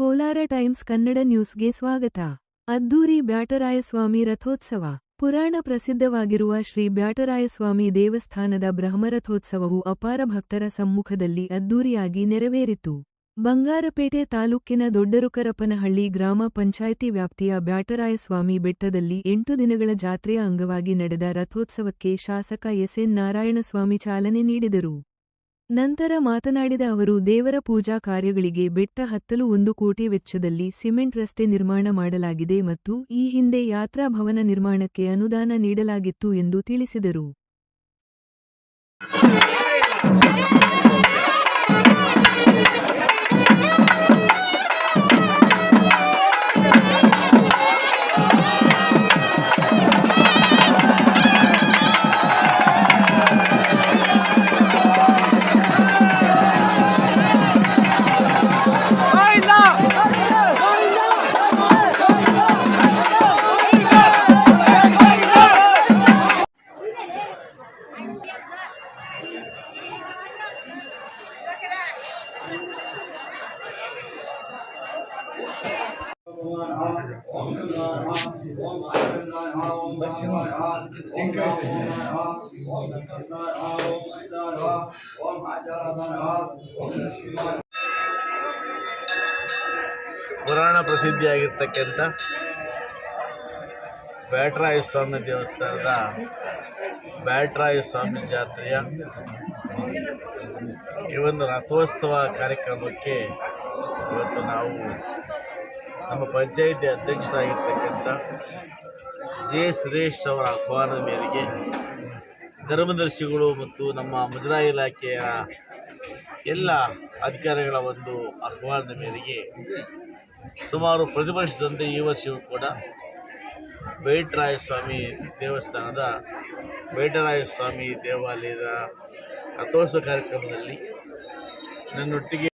Kolar times Kannada ನ್ಯೂಸ್ಗೆ ಸ್ವಾಗತ. ಅದ್ದೂರಿ ಬ್ಯಾಟರಾಯಸ್ವಾಮಿ ರಥೋತ್ಸವ. ಪುರಾಣ ಪ್ರಸಿದ್ಧವಾಗಿರುವ ಶ್ರೀ ಬ್ಯಾಟರಾಯಸ್ವಾಮಿ ದೇವಸ್ಥಾನದ ಬ್ರಹ್ಮರಥೋತ್ಸವವು ಅಪಾರ ಭಕ್ತರ ಸಮ್ಮುಖದಲ್ಲಿ ಅದ್ದೂರಿಯಾಗಿ ನೆರವೇರಿತು. ಬಂಗಾರಪೇಟೆ ತಾಲೂಕಿನ ದೊಡ್ಡರುಕರಪನಹಳ್ಳಿ ಗ್ರಾಮ ಪಂಚಾಯ್ತಿ ವ್ಯಾಪ್ತಿಯ ಬ್ಯಾಟರಾಯಸ್ವಾಮಿ ಬೆಟ್ಟದಲ್ಲಿ 8 ದಿನಗಳ ಜಾತ್ರೆಯ ಅಂಗವಾಗಿ ನಡೆದ ರಥೋತ್ಸವಕ್ಕೆ ಶಾಸಕ ಎಸ್.ಎನ್. ನಾರಾಯಣಸ್ವಾಮಿ ಚಾಲನೆ ನೀಡಿದರು. ನಂತರ ಮಾತನಾಡಿದ ಅವರು, ದೇವರ ಪೂಜಾ ಕಾರ್ಯಗಳಿಗೆ ಬೆಟ್ಟ ಹತ್ತಲು 1 ಕೋಟಿ ವೆಚ್ಚದಲ್ಲಿ ಸಿಮೆಂಟ್ ರಸ್ತೆ ನಿರ್ಮಾಣ ಮಾಡಲಾಗಿದೆ ಮತ್ತು ಈ ಹಿಂದೆ ಯಾತ್ರಾ ಭವನ ನಿರ್ಮಾಣಕ್ಕೆ ಅನುದಾನ ನೀಡಲಾಗಿತ್ತು ಎಂದು ತಿಳಿಸಿದರು. ಪುರಾಣ ಪ್ರಸಿದ್ಧಿಯಾಗಿರ್ತಕ್ಕಂಥ ಬ್ಯಾಟರಾಯಸ್ವಾಮಿ ದೇವಸ್ಥಾನದ ಬ್ಯಾಟರಾಯಸ್ವಾಮಿ ಜಾತ್ರೆಯ ಈ ಒಂದು ರಥೋತ್ಸವ ಕಾರ್ಯಕ್ರಮಕ್ಕೆ ಇವತ್ತು ನಾವು ನಮ್ಮ ಪಂಚಾಯಿತಿ ಅಧ್ಯಕ್ಷರಾಗಿರ್ತಕ್ಕಂಥ ಜೆ. ಸುರೇಶ್ ಅವರ ಆಹ್ವಾನದ ಮೇರೆಗೆ ಧರ್ಮದರ್ಶಿಗಳು ಮತ್ತು ನಮ್ಮ ಮುಜರಾಯಿ ಇಲಾಖೆಯ ಎಲ್ಲ ಅಧಿಕಾರಿಗಳ ಒಂದು ಆಹ್ವಾನದ ಮೇರೆಗೆ ಸುಮಾರು ಪ್ರತಿಭಟಿಸಿದಂತೆ ಈ ವರ್ಷವೂ ಕೂಡ ಬ್ಯಾಟರಾಯಸ್ವಾಮಿ ದೇವಸ್ಥಾನದ ಬ್ಯಾಟರಾಯಸ್ವಾಮಿ ದೇವಾಲಯದ ರಥೋತ್ಸವ ಕಾರ್ಯಕ್ರಮದಲ್ಲಿ ನನ್ನೊಟ್ಟಿಗೆ